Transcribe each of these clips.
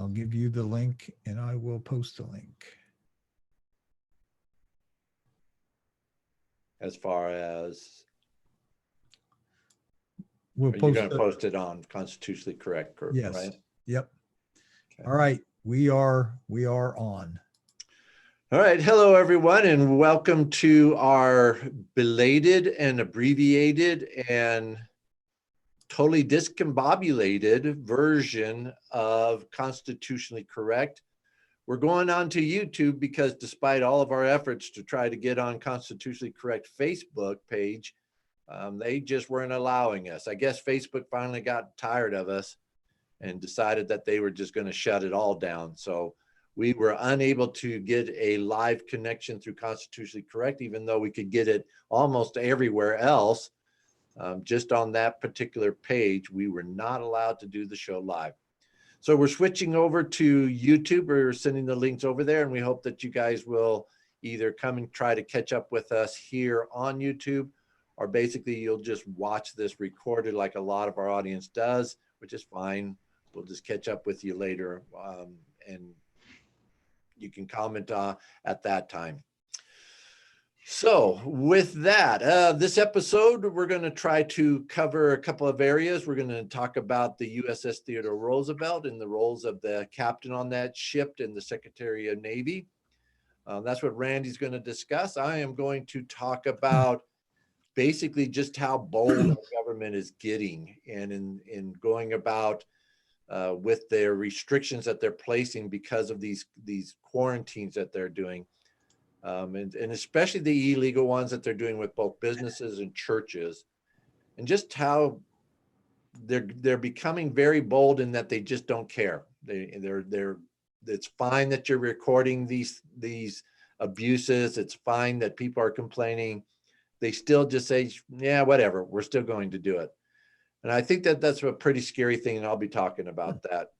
I'll give you the link and I will post the link. As far as We'll you're going to post it on Constitutionally Correct, yes. Right? Yep. Okay. All right. We are on. All right. Hello, everyone, and welcome to our belated and abbreviated and totally discombobulated version of Constitutionally Correct. We're going on to YouTube because despite all of our efforts to try to get on Constitutionally Correct Facebook page, they just weren't allowing us. I guess Facebook finally got tired of us and decided that they were just going to shut it all down. So we were unable to get a live connection through Constitutionally Correct, even though we could get it almost everywhere else. Just on that particular page, we were not allowed to do the show live. So we're switching over to YouTube. We're sending the links over there, and we hope that you guys will either come and try to catch up with us here on YouTube, or basically you'll just watch this recorded like a lot of our audience does, which is fine. We'll just catch up with you later, and you can comment at that time. So with that, this episode, we're going to try to cover a couple of areas. We're going to talk about the USS Theodore Roosevelt and the roles of the captain on that ship and the Secretary of Navy. That's what Randy's going to discuss. I am going to talk about basically just how bold our government is getting and in going about with their restrictions that they're placing because of these quarantines that they're doing. And especially the illegal ones that they're doing with both businesses and churches, and just how they're becoming very bold in that they just don't care. It's fine that you're recording these abuses. It's fine that people are complaining. They still just say, yeah, whatever, we're still going to do it. And I think that that's a pretty scary thing, and I'll be talking about that.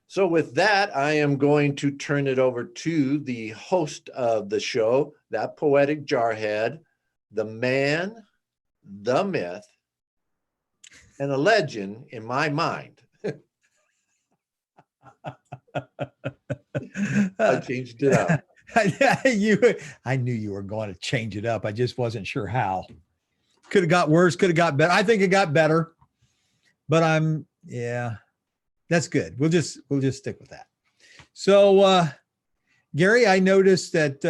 So with that, I am going to turn it over to the host of the show, that poetic jarhead, the man, the myth, and a legend in my mind. I changed it up. I knew you were going to change it up. I just wasn't sure how. Could have got worse, could have got better. I think it got better, but yeah. That's good. We'll just stick with that. So, Gary, I noticed that,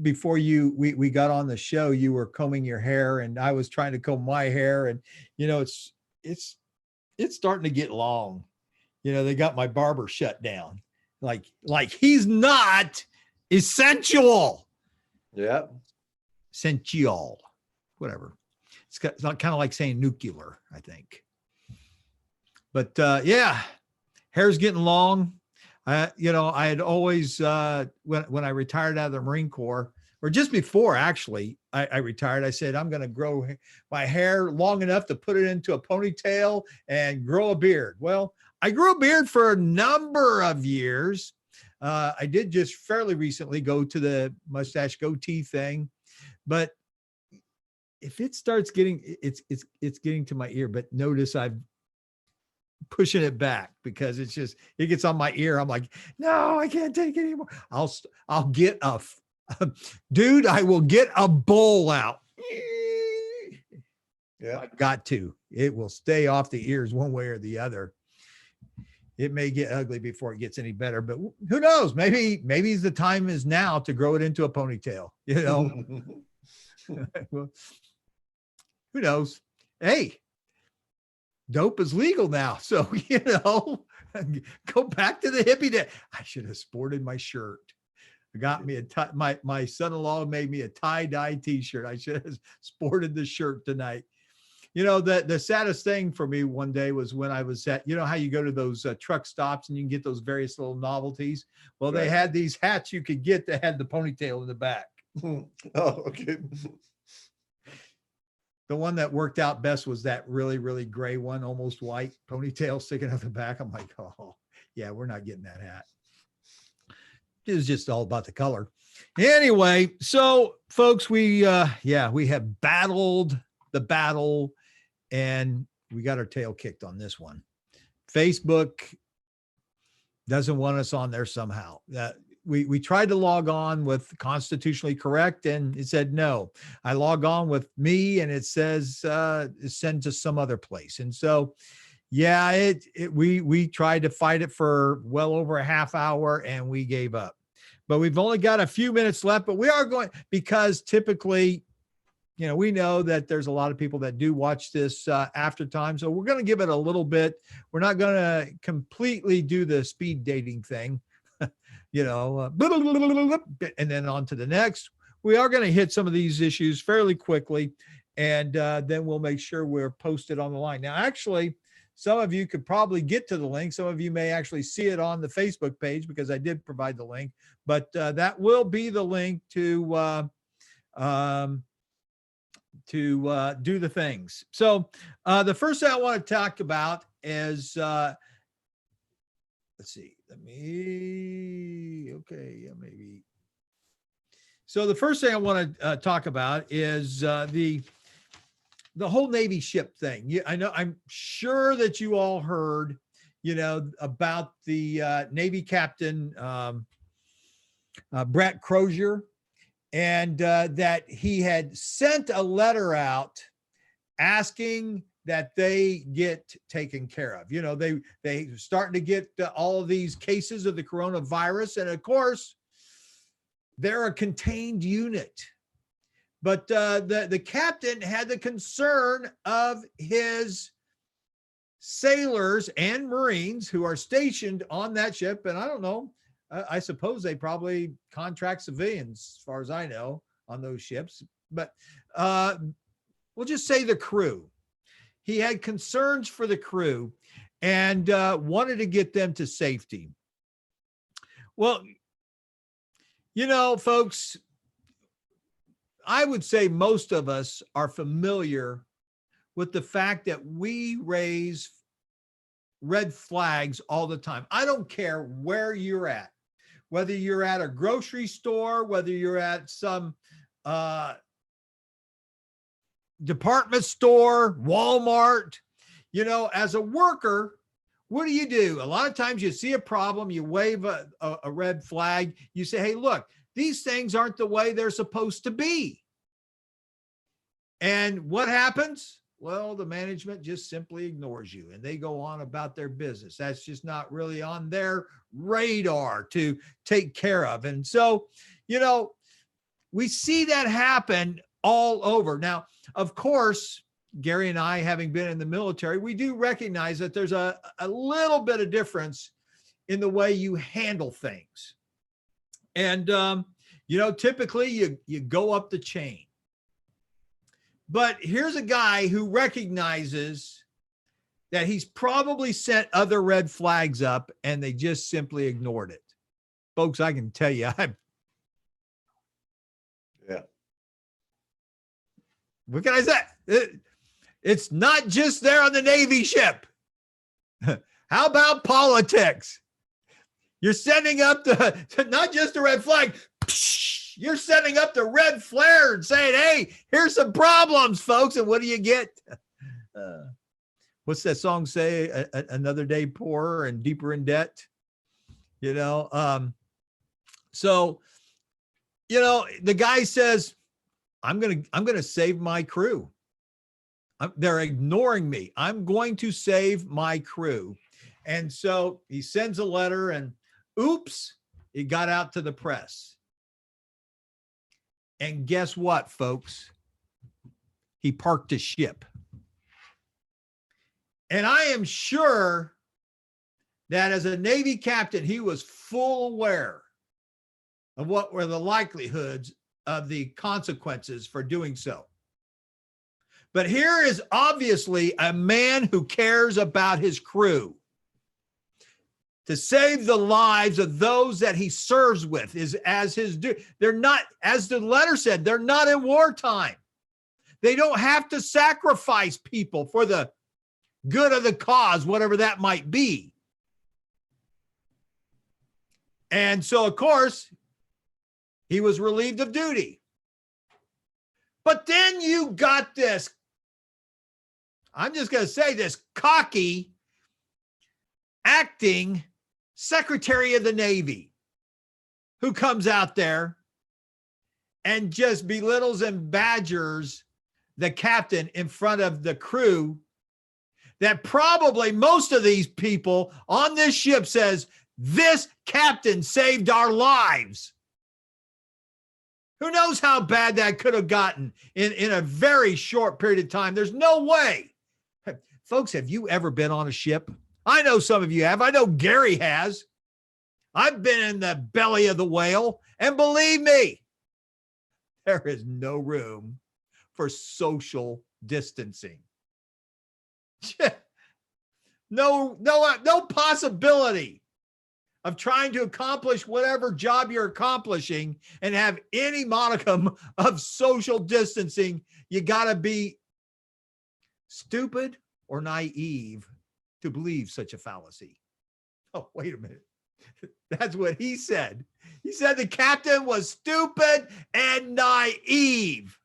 before we got on the show, you were combing your hair and I was trying to comb my hair, and, it's starting to get long. They got my barber shut down. Like he's not essential. Yeah. Essential, whatever. It's not kind of like saying nuclear, I think. But yeah, hair's getting long. I had always, when I retired out of the Marine Corps, or just before actually I retired, I said, I'm going to grow my hair long enough to put it into a ponytail and grow a beard. Well, I grew a beard for a number of years. I did just fairly recently go to the mustache goatee thing, but if it starts getting, it's getting to my ear, but notice I've pushing it back because it gets on my ear. I'm like, no, I can't take it anymore. I'll get dude, I will get a bowl out. Yeah, I've got to. It will stay off the ears one way or the other. It may get ugly before it gets any better, but who knows? Maybe the time is now to grow it into a ponytail, Well, who knows? Hey, dope is legal now. So, go back to the hippie day. I should have sported my shirt. I got me my son-in-law made me a tie-dye t-shirt. I should have sported the shirt tonight. The saddest thing for me one day was when I was at, how you go to those truck stops and you can get those various little novelties. Well, right. They had these hats you could get that had the ponytail in the back. Oh, okay. The one that worked out best was that really, really gray one, almost white ponytail sticking out the back. I'm like, oh, yeah, we're not getting that hat. It was just all about the color. Anyway, so folks, we have battled the battle and we got our tail kicked on this one. Facebook doesn't want us on there somehow. We tried to log on with constitutionally correct, and it said no. I log on with me, and it says send to some other place. And so, yeah, we tried to fight it for well over a half hour, and we gave up. But we've only got a few minutes left. But we are going, because typically, we know that there's a lot of people that do watch this after time. So we're going to give it a little bit. We're not going to completely do the speed dating thing, and then on to the next. We are going to hit some of these issues fairly quickly, and then we'll make sure we're posted on the line. Now, actually, some of you could probably get to the link. Some of you may actually see it on the Facebook page because I did provide the link, but that will be the link to do the things. So the first thing I want to talk about is, let's see, maybe. So the first thing I want to talk about is the whole Navy ship thing. I'm sure that you all heard, about the Navy captain, Brett Crozier, and that he had sent a letter out asking that they get taken care of. They starting to get all of these cases of the coronavirus, and of course, they're a contained unit. But the captain had the concern of his sailors and Marines who are stationed on that ship, and I don't know. I suppose they probably contract civilians, as far as I know, on those ships. But we'll just say the crew. He had concerns for the crew and wanted to get them to safety. Well, folks, I would say most of us are familiar with the fact that we raise red flags all the time. I don't care where you're at. Whether you're at a grocery store, whether you're at some department store, Walmart, as a worker, what do? A lot of times you see a problem, you wave a red flag, you say, hey, look, these things aren't the way they're supposed to be. And what happens? Well, the management just simply ignores you and they go on about their business. That's just not really on their radar to take care of. And so, we see that happen all over. Now, of course, Gary and I, having been in the military, we do recognize that there's a little bit of difference in the way you handle things. And, typically you go up the chain. But here's a guy who recognizes that he's probably sent other red flags up and they just simply ignored it. Folks, I can tell you, what can I say? It's not just there on the Navy ship. How about politics? You're sending up not just a red flag, you're setting up the red flare and saying, hey, here's some problems, folks. And what do you get? What's that song say? Another day poorer and deeper in debt. So, the guy says, I'm going to save my crew. They're ignoring me. I'm going to save my crew. And so he sends a letter and oops, it got out to the press. And guess what, folks? He parked his ship. And I am sure that as a Navy captain, he was full aware of what were the likelihoods of the consequences for doing so. But here is obviously a man who cares about his crew. To save the lives of those that he serves with is as his due. They're not, as the letter said, they're not in wartime. They don't have to sacrifice people for the good of the cause, whatever that might be. And so, of course, he was relieved of duty. But then you got this, I'm just going to say this, cocky, acting Secretary of the Navy who comes out there and just belittles and badgers the captain in front of the crew, that probably most of these people on this ship says, this captain saved our lives. Who knows how bad that could have gotten in a very short period of time. There's no way. Folks, have you ever been on a ship? I know some of you have. I know Gary has. I've been in the belly of the whale, and believe me, there is no room for social distancing. No possibility of trying to accomplish whatever job you're accomplishing and have any modicum of social distancing. You got to be stupid or naive to believe such a fallacy. Oh, wait a minute. That's what he said. He said the captain was stupid and naive.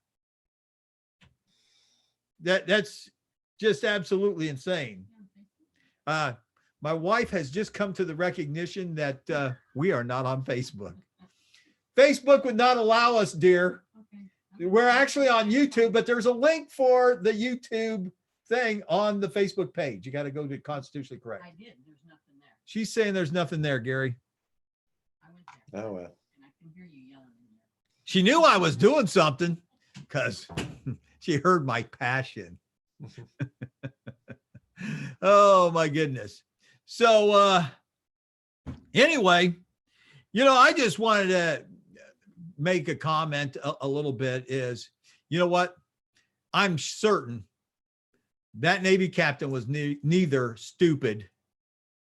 That's just absolutely insane. My wife has just come to the recognition that we are not on Facebook. Facebook would not allow us, dear. Okay. We're actually on YouTube, but there's a link for the YouTube thing on the Facebook page. You got to go to Constitutionally Correct. I did. There's nothing there. She's saying there's nothing there, Gary. I went there. Oh, well. And I can hear you yelling in there. She knew I was doing something because she heard my passion. Oh, my goodness. So anyway, I just wanted to make a comment a little bit is, you know what? I'm certain that Navy captain was neither stupid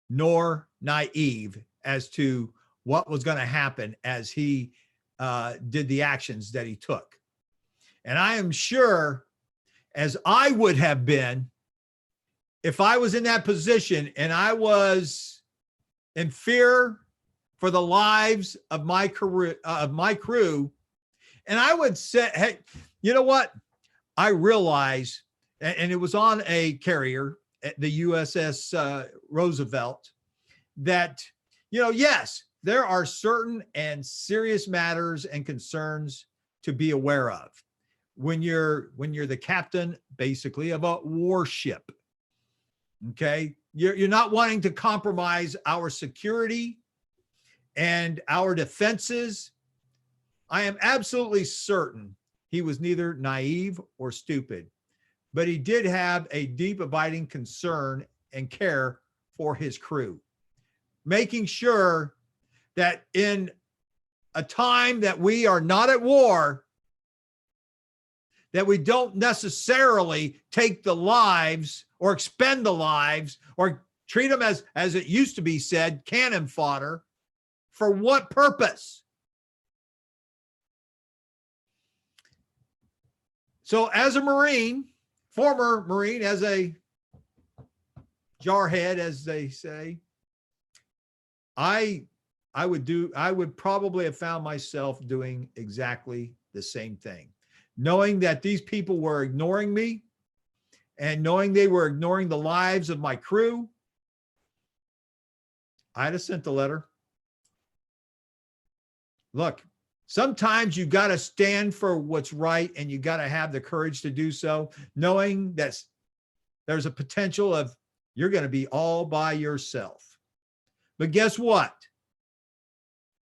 nor naive as to what was going to happen as he did the actions that he took. And I am sure, as I would have been, if I was in that position and I was in fear for the lives of my crew, and I would say, hey, you know what? I realize, and it was on a carrier, the USS Roosevelt, that, yes, there are certain and serious matters and concerns to be aware of when you're the captain, basically, of a warship. Okay, you're not wanting to compromise our security and our defenses. I am absolutely certain he was neither naive or stupid, but he did have a deep, abiding concern and care for his crew, making sure that in a time that we are not at war, that we don't necessarily take the lives or expend the lives or treat them as it used to be said, cannon fodder. For what purpose? So as a Marine, former Marine, as a jarhead, as they say, I would probably have found myself doing exactly the same thing. Knowing that these people were ignoring me and knowing they were ignoring the lives of my crew, I'd have sent the letter. Look, sometimes you got to stand for what's right and you got to have the courage to do so, knowing that there's a potential of you're going to be all by yourself. But guess what?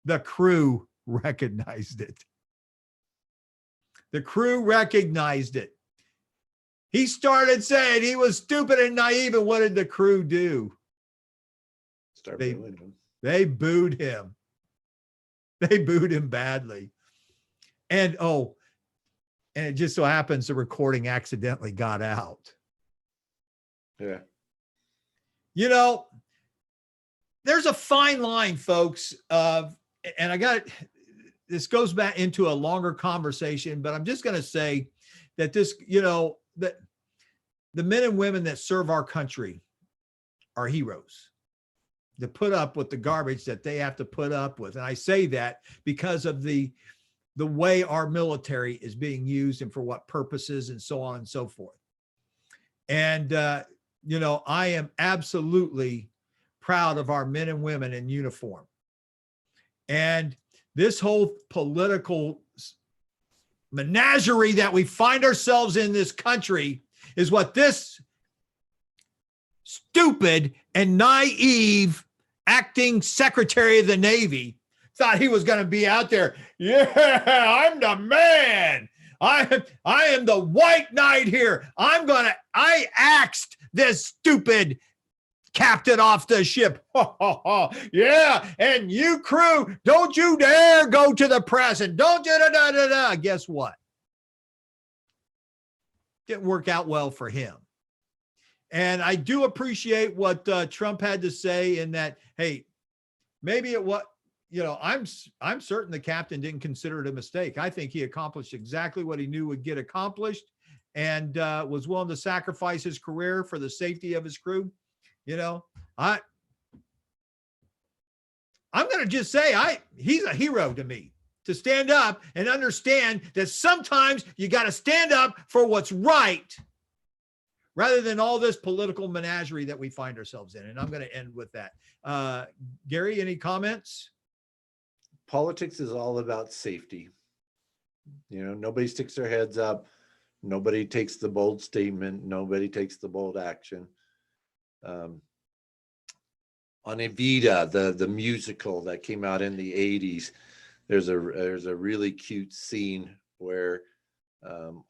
The crew recognized it. The crew recognized it. He started saying he was stupid and naive, and what did the crew do? They booed him. They booed him badly. And it just so happens the recording accidentally got out. Yeah. There's a fine line, folks, and this goes back into a longer conversation, but I'm just going to say that that the men and women that serve our country are heroes to put up with the garbage that they have to put up with. And I say that because of the way our military is being used and for what purposes and so on and so forth. And, I am absolutely proud of our men and women in uniform. And this whole political menagerie that we find ourselves in this country is what this stupid and naive acting Secretary of the Navy thought he was going to be out there. Yeah, I'm the man. I am the white knight here. I axed this stupid captain off the ship. Yeah, and you crew, don't you dare go to the press and don't Guess what? Didn't work out well for him. And I do appreciate what Trump had to say in that, hey, maybe it was, I'm certain the captain didn't consider it a mistake. I think he accomplished exactly what he knew would get accomplished and was willing to sacrifice his career for the safety of his crew. I'm going to just say he's a hero to me, to stand up and understand that sometimes you got to stand up for what's right rather than all this political menagerie that we find ourselves in. And I'm going to end with that. Gary, any comments? Politics is all about safety. Nobody sticks their heads up. Nobody takes the bold statement. Nobody takes the bold action. On Evita, the musical that came out in the 80s, there's a really cute scene where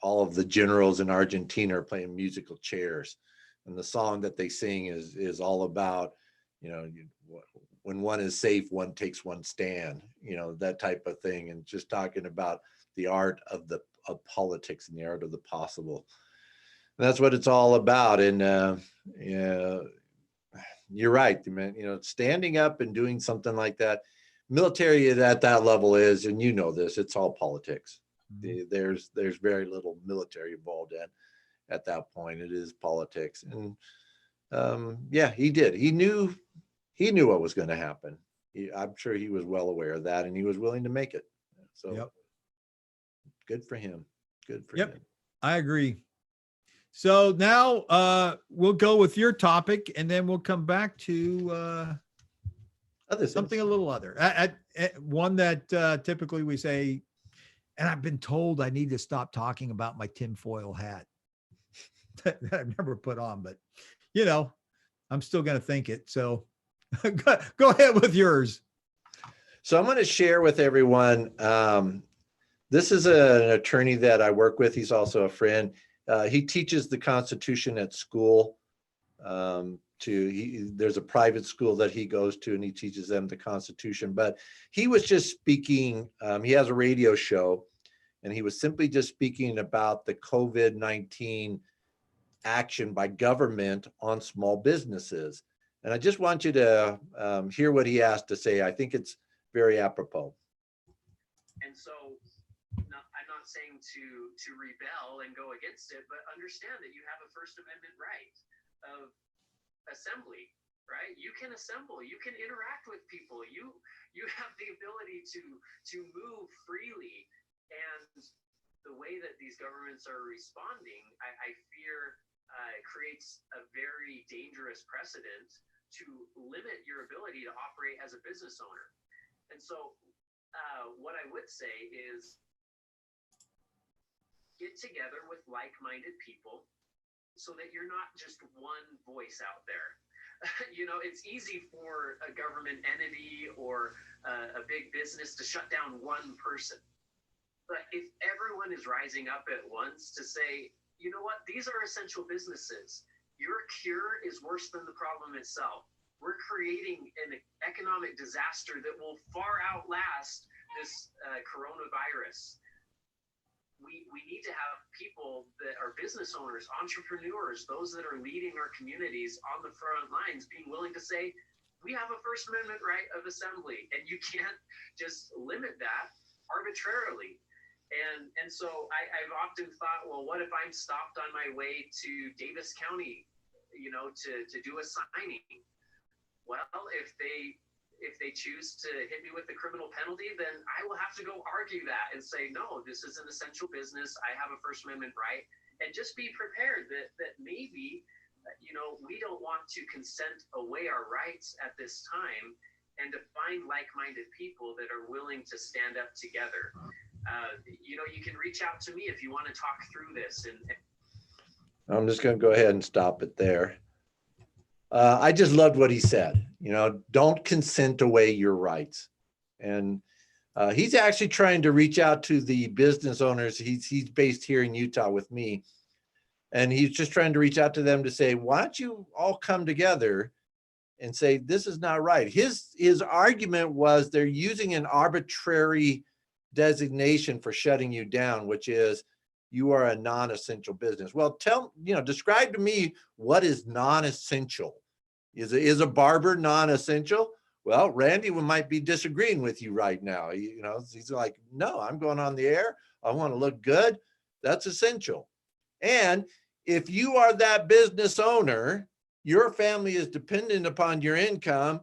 all of the generals in Argentina are playing musical chairs, and the song that they sing is all about, when one is safe, one takes one stand, that type of thing, and just talking about the art of politics and the art of the possible. And that's what it's all about. And you're right, man. Standing up and doing something like that, military at that level is, and this, it's all politics. There's very little military involved at that point. It is politics. And yeah, he did. He knew what was going to happen. I'm sure he was well aware of that, and he was willing to make it. So yep. Good for him. Good for him. I agree. So now we'll go with your topic, and then we'll come back to something a little other. One that typically we say, and I've been told I need to stop talking about my tinfoil hat that I've never put on, but I'm still going to think it. So go ahead with yours. So I'm going to share with everyone. This is an attorney that I work with. He's also a friend. He teaches the Constitution at school. There's a private school that he goes to, and he teaches them the Constitution. But he was just speaking. He has a radio show, and he was simply just speaking about the COVID-19 action by government on small businesses. And I just want you to hear what he has to say. I think it's very apropos. And so I'm not saying to rebel and go against it, but understand that you have a First Amendment right of assembly, right? You can assemble, you can interact with people, you have the ability to move freely. And the way that these governments are responding, I fear creates a very dangerous precedent to limit your ability to operate as a business owner. And so what I would say is get together with like-minded people so that you're not just one voice out there. It's easy for a government entity or a big business to shut down one person. But if everyone is rising up at once to say, you know what, these are essential businesses. Your cure is worse than the problem itself. We're creating an economic disaster that will far outlast this coronavirus. We need to have people that are business owners, entrepreneurs, those that are leading our communities on the front lines, being willing to say, we have a First Amendment right of assembly, and you can't just limit that arbitrarily. And so I've often thought, well, what if I'm stopped on my way to Davis County, to do a signing? Well, if they choose to hit me with the criminal penalty, then I will have to go argue that and say, no, this is an essential business. I have a First Amendment right. And just be prepared that maybe we don't want to consent away our rights at this time, and to find like-minded people that are willing to stand up together. You can reach out to me if you want to talk through this. And I'm just going to go ahead and stop it there. I just loved what he said. Don't consent away your rights. And he's actually trying to reach out to the business owners. He's based here in Utah with me. And he's just trying to reach out to them to say, why don't you all come together and say, this is not right. His argument was they're using an arbitrary designation for shutting you down, which is you are a non-essential business. Well, describe to me what is non-essential. Is a barber non-essential? Well, Randy might be disagreeing with you right now. He's like, no, I'm going on the air. I want to look good. That's essential. And if you are that business owner, your family is dependent upon your income.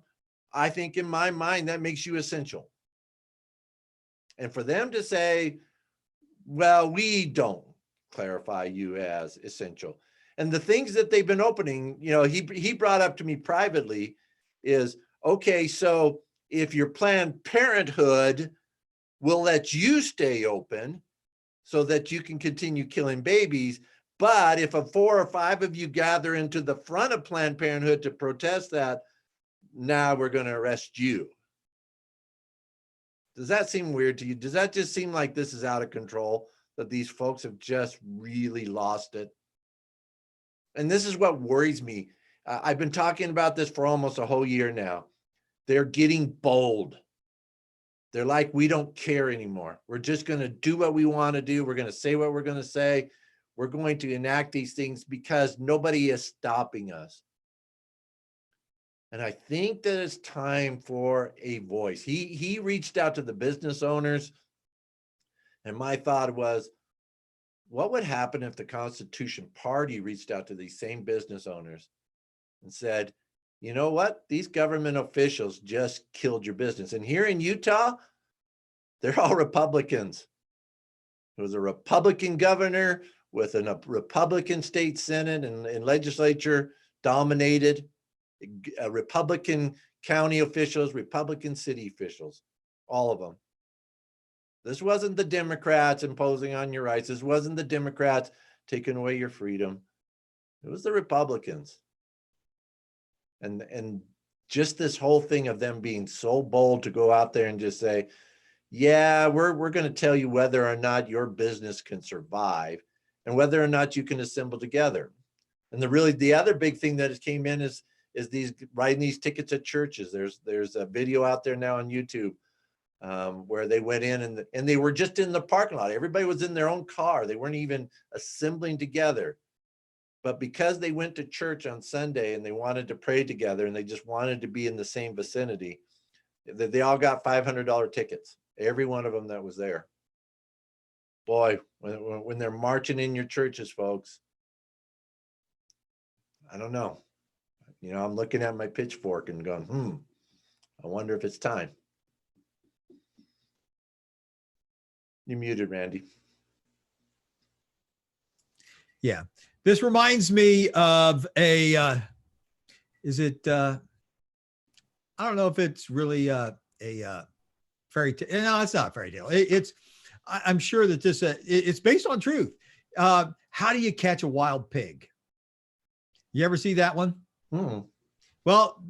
I think in my mind, that makes you essential. And for them to say, well, we don't clarify you as essential. And the things that they've been opening, he brought up to me privately is, okay, so if your Planned Parenthood will let you stay open so that you can continue killing babies, but if 4 or 5 of you gather into the front of Planned Parenthood to protest that, now we're going to arrest you. Does that seem weird to you? Does that just seem like this is out of control, that these folks have just really lost it? And this is what worries me. I've been talking about this for almost a whole year now. They're getting bold. They're like, we don't care anymore. We're just going to do what we want to do. We're going to say what we're going to say. We're going to enact these things because nobody is stopping us. And I think that it's time for a voice. He reached out to the business owners. And my thought was, what would happen if the Constitution Party reached out to these same business owners and said, you know what? These government officials just killed your business. And here in Utah, they're all Republicans. There was a Republican governor with a Republican state Senate and legislature dominated, Republican county officials, Republican city officials, all of them. This wasn't the Democrats imposing on your rights. This wasn't the Democrats taking away your freedom. It was the Republicans. And just this whole thing of them being so bold to go out there and just say, yeah, we're going to tell you whether or not your business can survive and whether or not you can assemble together. And the other big thing that has came in is these writing these tickets at churches. There's a video out there now on YouTube where they went in and they were just in the parking lot. Everybody was in their own car. They weren't even assembling together. But because they went to church on Sunday and they wanted to pray together and they just wanted to be in the same vicinity, they all got $500 tickets. Every one of them that was there. Boy, when they're marching in your churches, folks, I don't know. I'm looking at my pitchfork and going, I wonder if it's time. You're muted, Randy. Yeah. This reminds me of I don't know if it's really a fairy tale. No, it's not a fairy tale. I'm sure that it's based on truth. How do you catch a wild pig? You ever see that one? Well,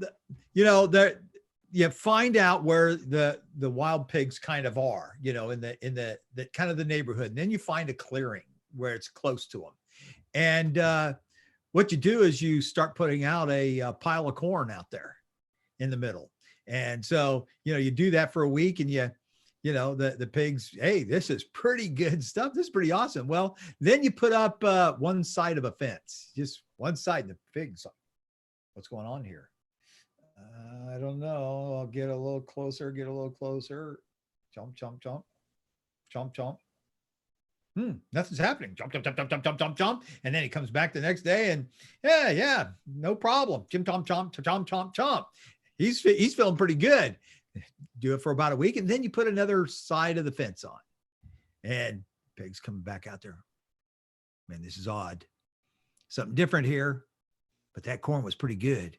you find out where the wild pigs kind of are, in the kind of the neighborhood. And then you find a clearing where it's close to them. And what you do is you start putting out a pile of corn out there in the middle. And so, you do that for a week and the pigs, hey, this is pretty good stuff. This is pretty awesome. Well, then you put up one side of a fence, just one side. The pigs, what's going on here? I don't know. I'll get a little closer, Jump, jump, jump, jump, jump. Nothing's happening. Jump, jump, jump, jump, jump, jump, jump, jump. And then he comes back the next day and yeah, no problem. Jump, jump, jump, jump, jump, jump. He's feeling pretty good. Do it for about a week. And then you put another side of the fence on and pigs coming back out there. Man, this is odd. Something different here. but that corn was pretty good.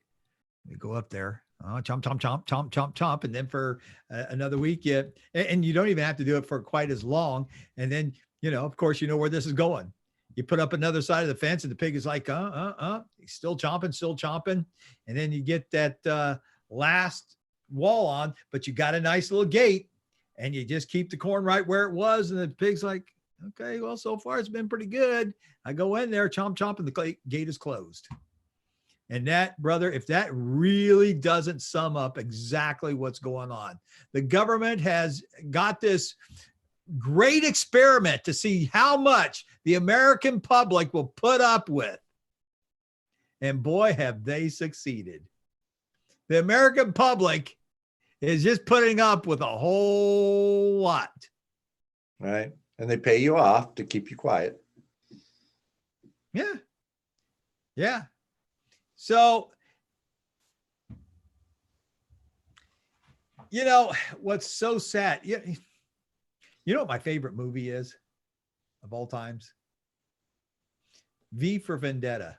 We go up there, chomp, chomp, chomp, chomp, chomp, chomp. And then for another week, and you don't even have to do it for quite as long. And then, of course, you know where this is going. You put up another side of the fence and the pig is like, he's still chomping. And then you get that last wall on, but you got a nice little gate and you just keep the corn right where it was. And the pig's like, okay, well, so far it's been pretty good. I go in there, chomp, chomp, and the gate is closed. And that, brother, if that really doesn't sum up exactly what's going on, the government has got this great experiment to see how much the American public will put up with. And boy, have they succeeded. The American public is just putting up with a whole lot. Right. And they pay you off to keep you quiet. Yeah. Yeah. So, what's so sad? You know what my favorite movie is of all times? V for Vendetta.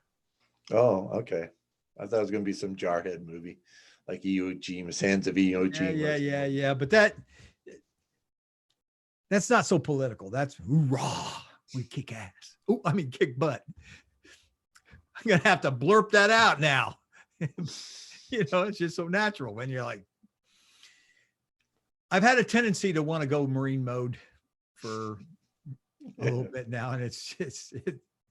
Oh, okay. I thought it was going to be some jarhead movie like Iwo Jima, Sands of Iwo Jima. Yeah. But that's not so political. That's hoorah. We kick ass. Kick butt. I'm going to have to blurp that out now. It's just so natural when you're like, I've had a tendency to want to go Marine mode for a little bit now. And it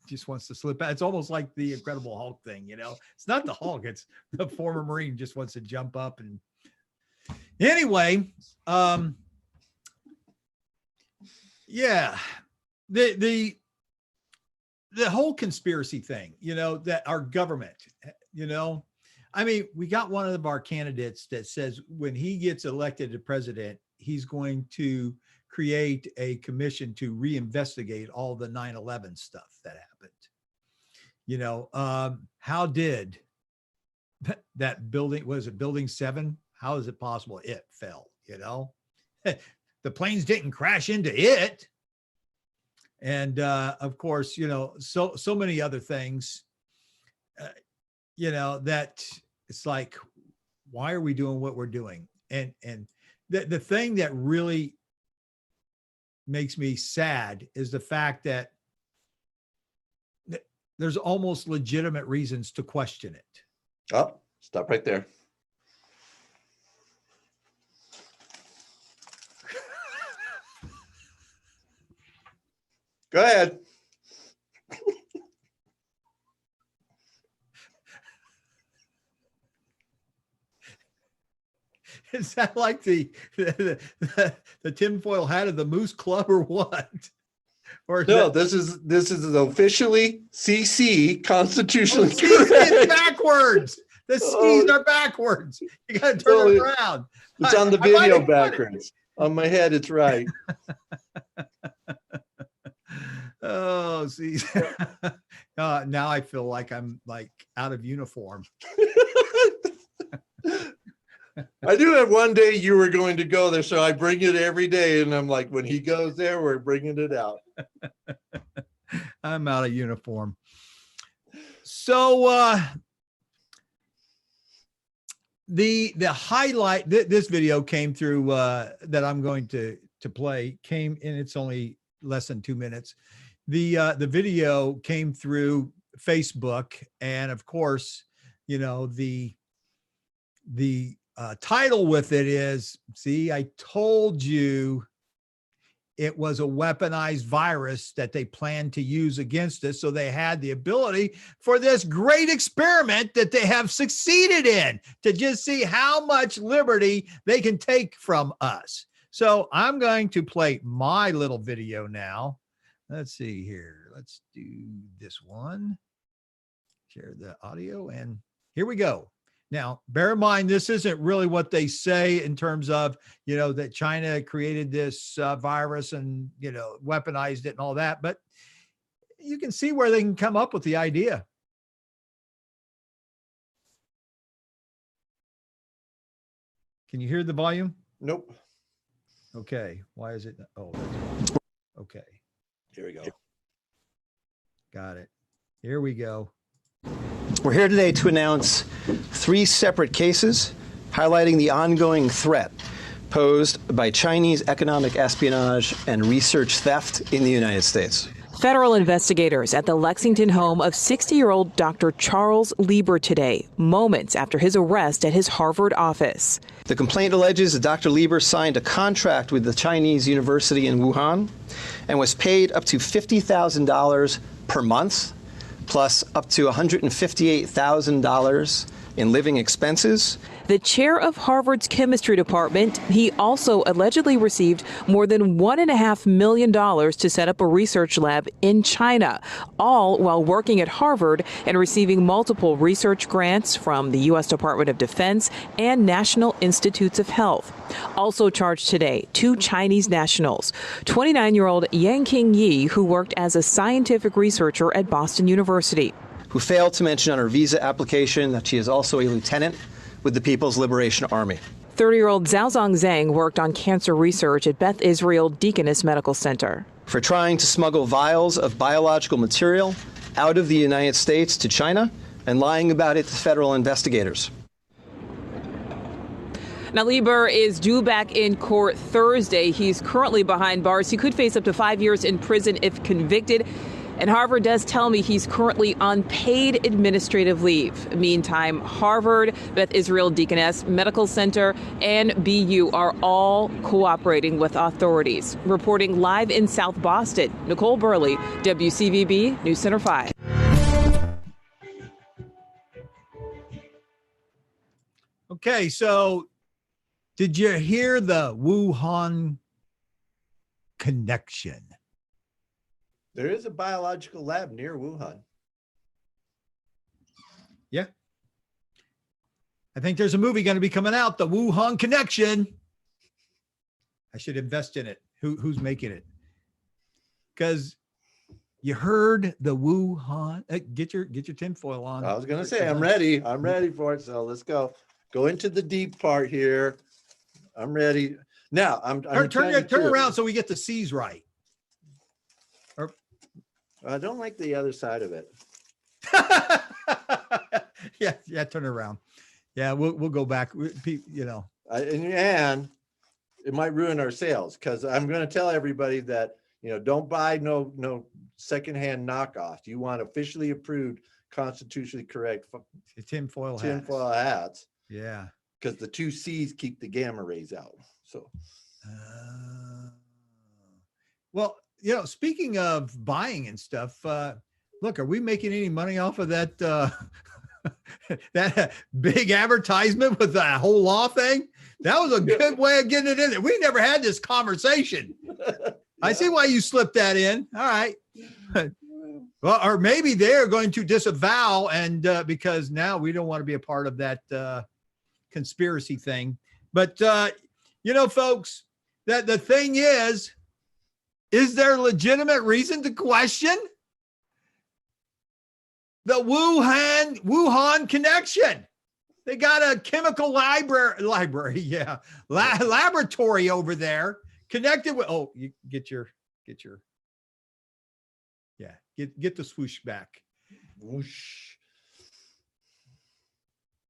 just wants to slip out. It's almost like the Incredible Hulk thing, it's not the Hulk. It's the former Marine just wants to jump up. And anyway, yeah, the whole conspiracy thing, that our government, we got one of our candidates that says when he gets elected to president, he's going to create a commission to reinvestigate all the 9/11 stuff that happened. How did that building, was it building 7? How is it possible it fell? The planes didn't crash into it. And of course, so many other things, that it's like, why are we doing what we're doing? And the thing that really makes me sad is the fact that there's almost legitimate reasons to question it. Oh, stop right there. Go ahead. Is that like the tinfoil hat of the Moose Club or what? Or no, this is officially CC constitutionally CC is correct. backwards. The C's are backwards. You got to turn it around. It's on the video backwards. On my head, it's right. Oh, see. Now I feel like I'm like out of uniform. I do have one day you were going to go there, so I bring it every day. And I'm like, when he goes there, we're bringing it out. I'm out of uniform. So the highlight, this video came through that I'm going to play came in. It's only less than 2 minutes. The video came through Facebook, and of course, the title with it is, see, I told you it was a weaponized virus that they planned to use against us. So they had the ability for this great experiment that they have succeeded in to just see how much liberty they can take from us. So I'm going to play my little video now. Let's see here. Let's do this one. Share the audio, and here we go. Now, bear in mind, this isn't really what they say in terms of, that China created this virus and, weaponized it and all that, but you can see where they can come up with the idea. Can you hear the volume? Nope. Okay. Why is it? Oh, okay. Here we go. Got it. Here we go. We're here today to announce 3 separate cases highlighting the ongoing threat posed by Chinese economic espionage and research theft in the United States. Federal investigators at the Lexington home of 60-year-old Dr. Charles Lieber today, moments after his arrest at his Harvard office. The complaint alleges that Dr. Lieber signed a contract with the Chinese university in Wuhan and was paid up to $50,000 per month, plus up to $158,000 in living expenses. The chair of Harvard's chemistry department, he also allegedly received more than $1.5 million to set up a research lab in China, all while working at Harvard and receiving multiple research grants from the U.S. Department of Defense and National Institutes of Health. Also charged today, 2 Chinese nationals, 29-year-old Yang Qingyi, who worked as a scientific researcher at Boston University, who failed to mention on her visa application that she is also a lieutenant with the People's Liberation Army. 30-year-old Zhaozong Zhang worked on cancer research at Beth Israel Deaconess Medical Center. For trying to smuggle vials of biological material out of the United States to China and lying about it to federal investigators. Now, Lieber is due back in court Thursday. He's currently behind bars. He could face up to 5 years in prison if convicted. And Harvard does tell me he's currently on paid administrative leave. Meantime, Harvard, Beth Israel Deaconess Medical Center, and BU are all cooperating with authorities. Reporting live in South Boston, Nicole Burley, WCVB News Center 5. Okay, so did you hear the Wuhan Connection? There is a biological lab near Wuhan. Yeah. I think there's a movie going to be coming out, the Wuhan Connection. I should invest in it. Who's making it? Because you heard the Wuhan. Get your tinfoil on. I was going to say, I'm ready. I'm ready for it. So let's go. Go into the deep part here. I'm ready. Now, turn around so we get the C's right. I don't like the other side of it. yeah, turn around. Yeah, we'll go back. And it might ruin our sales because I'm going to tell everybody that don't buy no secondhand knockoffs. You want officially approved, constitutionally correct tinfoil hats. Yeah, because the 2 C's keep the gamma rays out. So, well. Speaking of buying and stuff, look, are we making any money off of that that big advertisement with that whole law thing? That was a good way of getting it in there. We never had this conversation. Yeah. I see why you slipped that in. All right. Well, or maybe they're going to disavow and because now we don't want to be a part of that conspiracy thing. But, folks, that the thing is there legitimate reason to question the Wuhan Connection? They got a chemical library, yeah, laboratory over there connected with. Oh, you get the swoosh back. Whoosh.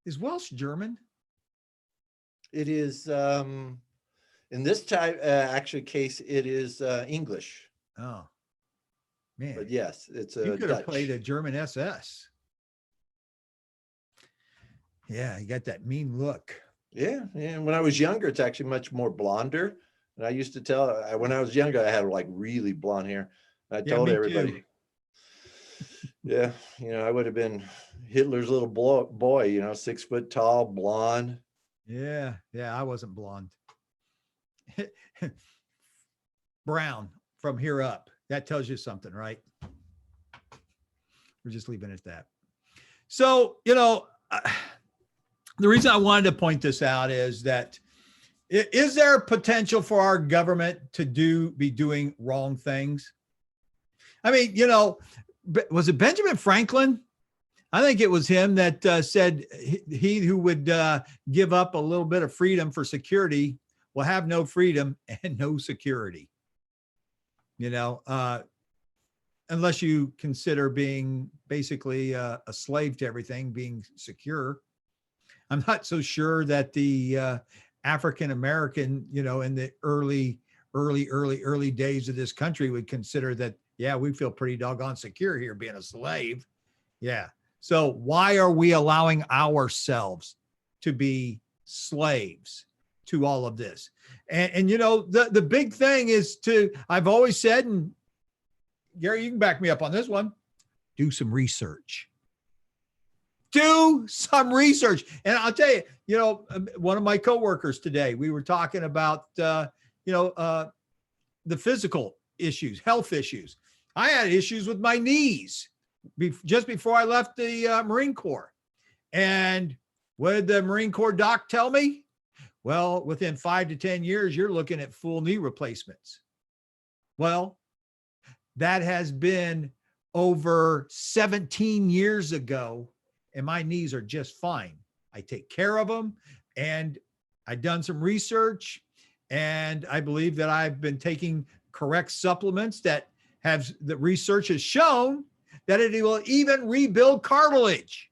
Is Welsh German? It is. In this type, case, it is English. Oh, man! But yes, it's you could Dutch. have played a German SS. Yeah, you got that mean look. Yeah. When I was younger, it's actually much more blonder. And I used to tell when I was younger, I had like really blonde hair. I told everybody. Too. Yeah, I would have been Hitler's little boy. 6 foot tall, blonde. Yeah, I wasn't blonde. Brown from here up. That tells you something, right? We're just leaving it at that. So, the reason I wanted to point this out is that is there potential for our government to be doing wrong things? I mean, was it Benjamin Franklin? I think it was him that said he who would give up a little bit of freedom for security will have no freedom and no security. unless you consider being basically a slave to everything, being secure. I'm not so sure that the African American, in the early days of this country would consider that, yeah, we feel pretty doggone secure here being a slave. Yeah. So why are we allowing ourselves to be slaves to all of this? And the big thing is I've always said, and Gary, you can back me up on this one, do some research. Do some research. And I'll tell you, one of my coworkers today, we were talking about, the physical issues, health issues. I had issues with my knees just before I left the Marine Corps. And what did the Marine Corps doc tell me? Well, within 5 to 10 years, you're looking at full knee replacements. Well, that has been over 17 years ago, and my knees are just fine. I take care of them, and I've done some research, and I believe that I've been taking correct supplements that the research has shown that it will even rebuild cartilage.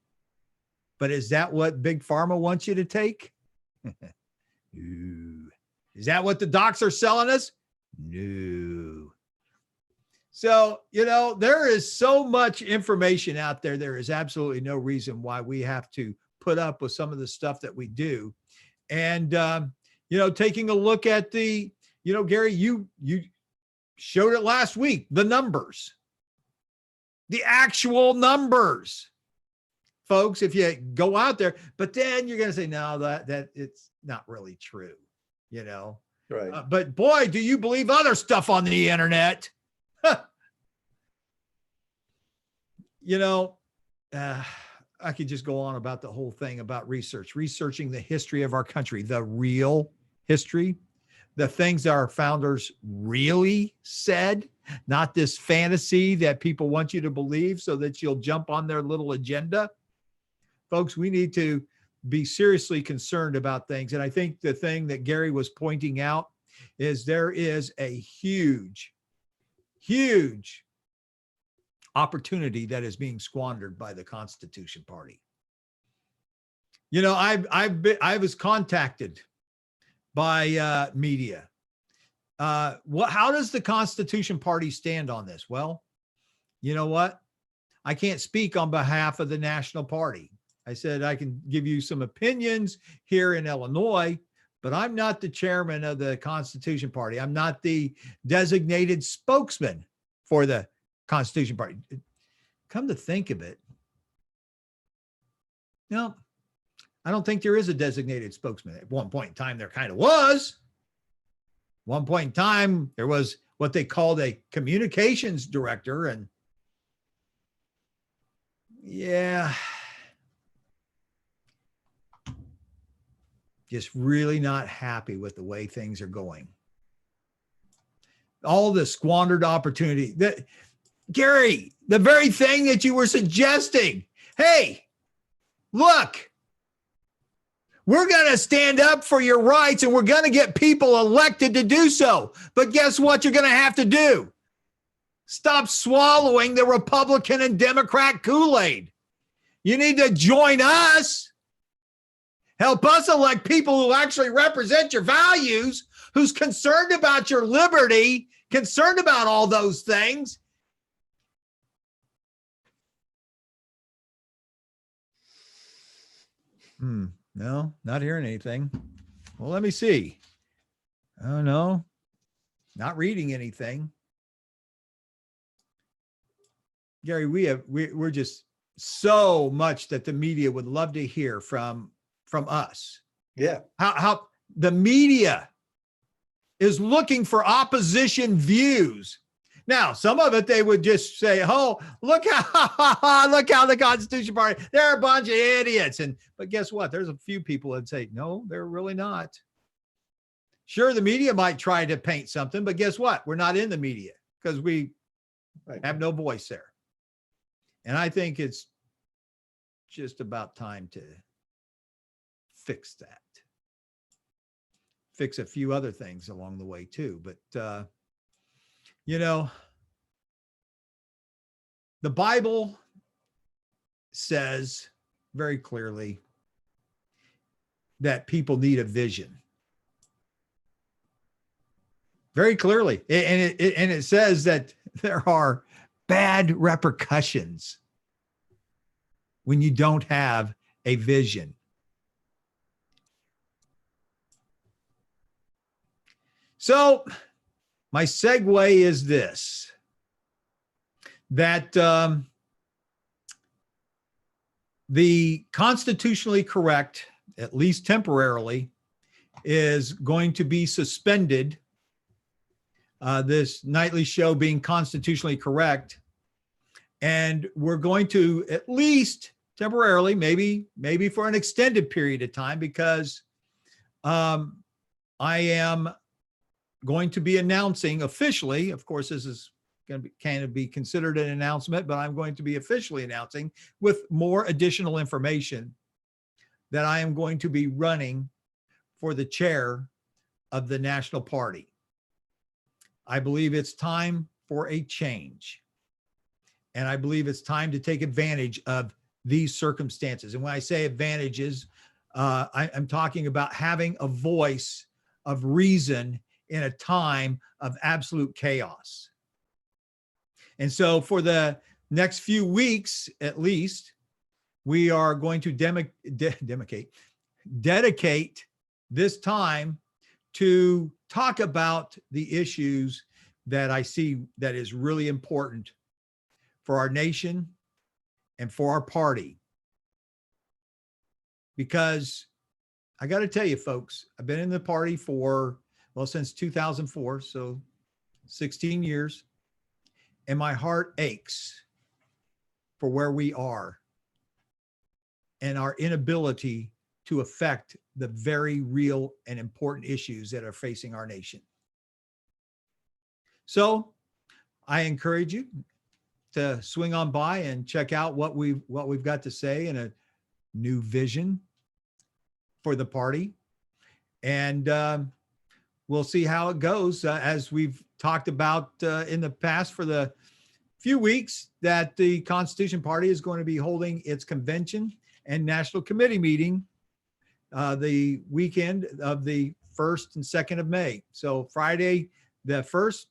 But is that what Big Pharma wants you to take? No. Is that what the docs are selling us? No. So, there is so much information out there. There is absolutely no reason why we have to put up with some of the stuff that we do. And, taking a look at the, Gary, you showed it last week, the numbers, the actual numbers, folks, if you go out there, but then you're going to say, no, that it's not really true, Right. But boy, do you believe other stuff on the internet? I could just go on about the whole thing about researching the history of our country, the real history, the things that our founders really said, not this fantasy that people want you to believe so that you'll jump on their little agenda. Folks, we need to be seriously concerned about things. And I think the thing that Gary was pointing out is there is a huge opportunity that is being squandered by the Constitution Party. I was contacted by media. How does the Constitution Party stand on this? Well, you know what? I can't speak on behalf of the National Party. I said I can give you some opinions here in Illinois, but I'm not the chairman of the Constitution Party. I'm not the designated spokesman for the Constitution Party. Come to think of it, no, I don't think there is a designated spokesman. At one point in time, there kind of was. One point in time, there was what they called a communications director. And yeah, just really not happy with the way things are going. All the squandered opportunity. Gary, the very thing that you were suggesting. Hey, look, we're going to stand up for your rights and we're going to get people elected to do so. But guess what you're going to have to do? Stop swallowing the Republican and Democrat Kool-Aid. You need to join us. Help us elect people who actually represent your values, who's concerned about your liberty, concerned about all those things. No, not hearing anything. Well, let me see. Oh, no, not reading anything. Gary, we're just so much that the media would love to hear from us. Yeah. How the media is looking for opposition views. Now, some of it, they would just say, oh, look how the Constitution Party, they're a bunch of idiots. But guess what? There's a few people that say, no, they're really not. Sure, the media might try to paint something, but guess what? We're not in the media because we have no voice there. And I think it's just about time to fix that. Fix a few other things along the way too. But, The Bible says very clearly that people need a vision. Very clearly. And it says that there are bad repercussions when you don't have a vision. So my segue is this, that the constitutionally correct, at least temporarily, is going to be suspended. This nightly show being constitutionally correct. And we're going to, at least temporarily, maybe for an extended period of time, because I am going to be announcing officially, of course, this is going to be, can be considered an announcement, but I'm going to be officially announcing with more additional information that I am going to be running for the chair of the National Party. I believe it's time for a change. And I believe it's time to take advantage of these circumstances. And when I say advantages, I'm talking about having a voice of reason in a time of absolute chaos. And so for the next few weeks, at least, we are going to dedicate this time to talk about the issues that I see that is really important for our nation and for our party. Because I got to tell you, folks, I've been in the party for, well, since 2004, so 16 years, and my heart aches for where we are and our inability to affect the very real and important issues that are facing our nation. So I encourage you to swing on by and check out what we've got to say in a new vision for the party. And we'll see how it goes. As we've talked about in the past for the few weeks, that the Constitution Party is going to be holding its convention and national committee meeting the weekend of the 1st and 2nd of May. So Friday the 1st,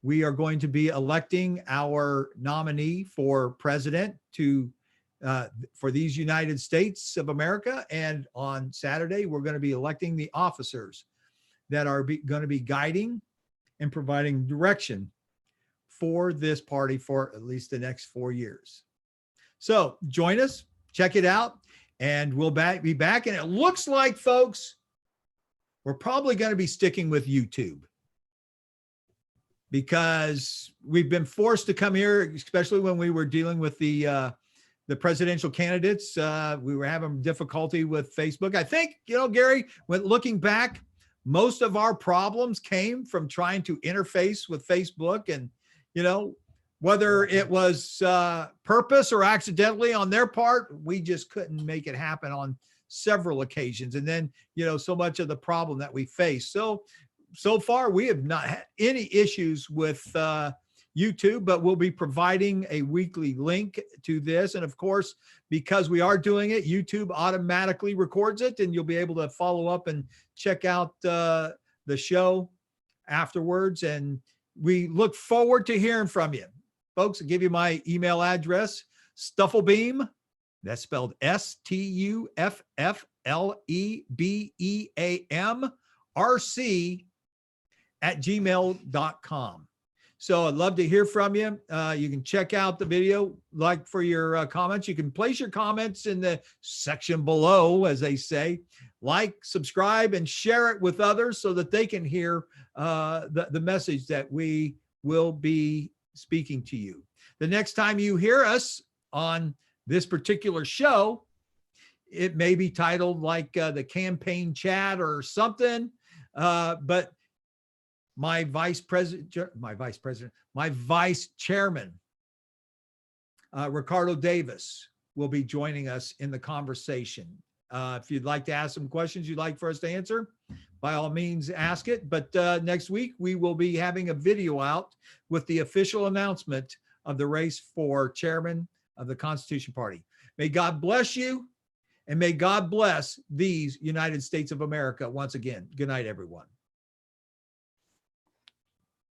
we are going to be electing our nominee for president for these United States of America. And on Saturday, we're going to be electing the officers that are going to be guiding and providing direction for this party for at least the next 4 years. So join us, check it out, and we'll be back. And it looks like, folks, we're probably going to be sticking with YouTube, because we've been forced to come here, especially when we were dealing with the presidential candidates. We were having difficulty with Facebook. I think, Gary, when looking back, most of our problems came from trying to interface with Facebook, and, whether it was purpose or accidentally on their part, we just couldn't make it happen on several occasions. And then, so much of the problem that we face. So far, we have not had any issues with YouTube, but we'll be providing a weekly link to this. And of course, because we are doing it, YouTube automatically records it, and you'll be able to follow up and check out the show afterwards. And we look forward to hearing from you. Folks, I'll give you my email address, Stufflebeam, that's spelled STUFFLEBEAM RC @gmail.com. So I'd love to hear from you. You can check out the video, like for your comments. You can place your comments in the section below, as they say. Like, subscribe, and share it with others so that they can hear the message that we will be speaking to you. The next time you hear us on this particular show, it may be titled like the campaign chat or something, but my vice chairman, Ricardo Davis, will be joining us in the conversation. If you'd like to ask some questions you'd like for us to answer, by all means, ask it. But next week, we will be having a video out with the official announcement of the race for chairman of the Constitution Party. May God bless you, and may God bless these United States of America once again. Good night, everyone.